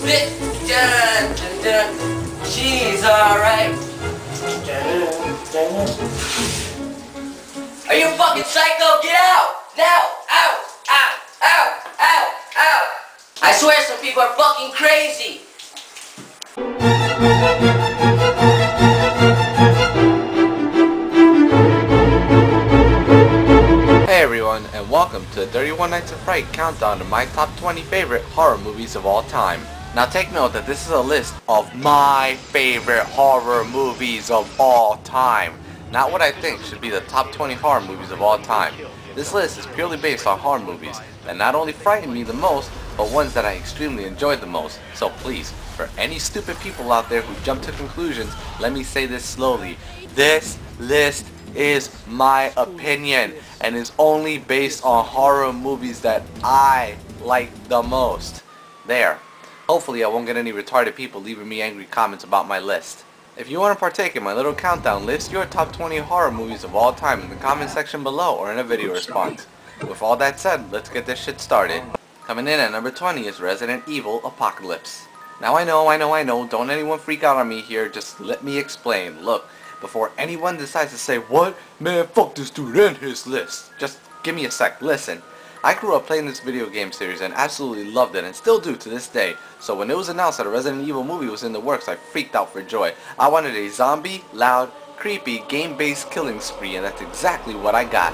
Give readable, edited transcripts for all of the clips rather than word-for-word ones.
Dun, dun, dun. She's alright. Are you fucking psycho? Get out! Now! Out! Out! Out! Out! Out! I swear some people are fucking crazy! Hey everyone, and welcome to the 31 Nights of Fright countdown to my top 20 favorite horror movies of all time. Now take note that this is a list of my favorite horror movies of all time. Not what I think should be the top 20 horror movies of all time. This list is purely based on horror movies that not only frightened me the most, but ones that I extremely enjoyed the most. So please, for any stupid people out there who jump to conclusions, let me say this slowly. This list is my opinion and is only based on horror movies that I like the most. There. Hopefully I won't get any retarded people leaving me angry comments about my list. If you want to partake in my little countdown, list your top 20 horror movies of all time in the comment section below or in a video response. With all that said, let's get this shit started. Coming in at number 20 is Resident Evil Apocalypse. Now I know, don't anyone freak out on me here, just let me explain. Look, before anyone decides to say, what? Man, fuck this dude and his list. Just give me a sec, listen. I grew up playing this video game series and absolutely loved it and still do to this day. So when it was announced that a Resident Evil movie was in the works, I freaked out for joy. I wanted a zombie, loud, creepy, game-based killing spree, and that's exactly what I got.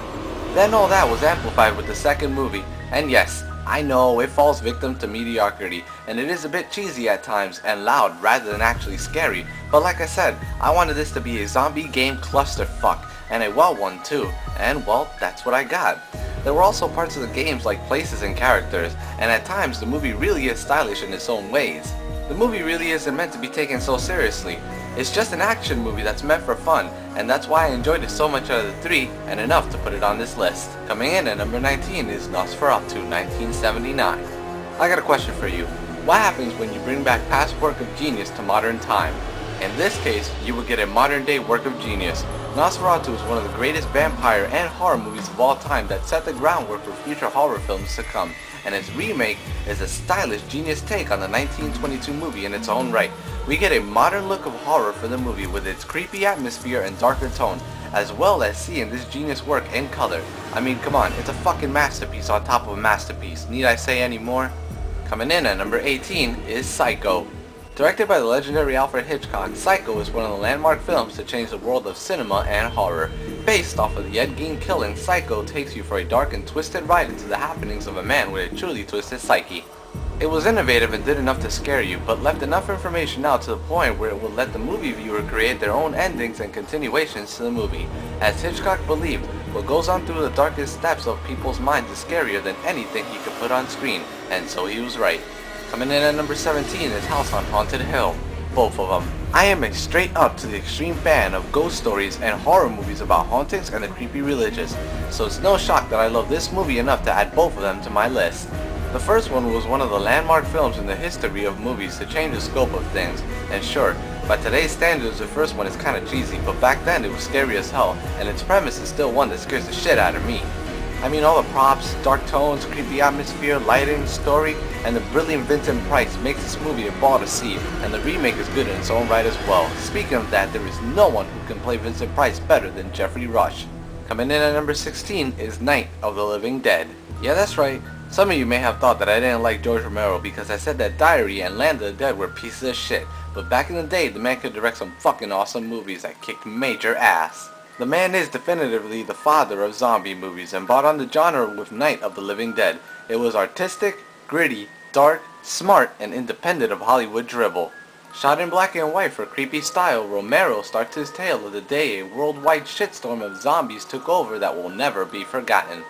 Then all that was amplified with the second movie, and yes, I know it falls victim to mediocrity, and it is a bit cheesy at times and loud rather than actually scary, but like I said, I wanted this to be a zombie game clusterfuck, and a well one too, and well, that's what I got. There were also parts of the games like places and characters, and at times the movie really is stylish in its own ways. The movie really isn't meant to be taken so seriously. It's just an action movie that's meant for fun, and that's why I enjoyed it so much out of the three, and enough to put it on this list. Coming in at number 19 is Nosferatu 1979. I got a question for you. What happens when you bring back past work of genius to modern time? In this case, you would get a modern day work of genius. Nosferatu is one of the greatest vampire and horror movies of all time that set the groundwork for future horror films to come, and its remake is a stylish, genius take on the 1922 movie in its own right. We get a modern look of horror for the movie with its creepy atmosphere and darker tone, as well as seeing this genius work in color. I mean, come on, it's a fucking masterpiece on top of a masterpiece. Need I say any more? Coming in at number 18 is Psycho. Directed by the legendary Alfred Hitchcock, Psycho is one of the landmark films to change the world of cinema and horror. Based off of the Ed Gein killing, Psycho takes you for a dark and twisted ride into the happenings of a man with a truly twisted psyche. It was innovative and did enough to scare you, but left enough information out to the point where it would let the movie viewer create their own endings and continuations to the movie. As Hitchcock believed, what goes on through the darkest depths of people's minds is scarier than anything he could put on screen, and so he was right. Coming in at number 17 is House on Haunted Hill. Both of them. I am a straight up to the extreme fan of ghost stories and horror movies about hauntings and the creepy religious, so it's no shock that I love this movie enough to add both of them to my list. The first one was one of the landmark films in the history of movies to change the scope of things, and sure, by today's standards the first one is kinda cheesy, but back then it was scary as hell, and its premise is still one that scares the shit out of me. I mean, all the props, dark tones, creepy atmosphere, lighting, story, and the brilliant Vincent Price makes this movie a ball to see, and the remake is good in its own right as well. Speaking of that, there is no one who can play Vincent Price better than Jeffrey Rush. Coming in at number 16 is Night of the Living Dead. Yeah, that's right. Some of you may have thought that I didn't like George Romero because I said that Diary and Land of the Dead were pieces of shit, but back in the day, the man could direct some fucking awesome movies that kicked major ass. The man is definitively the father of zombie movies and brought on the genre with Night of the Living Dead. It was artistic, gritty, dark, smart, and independent of Hollywood dribble. Shot in black and white for creepy style, Romero starts his tale of the day a worldwide shitstorm of zombies took over that will never be forgotten.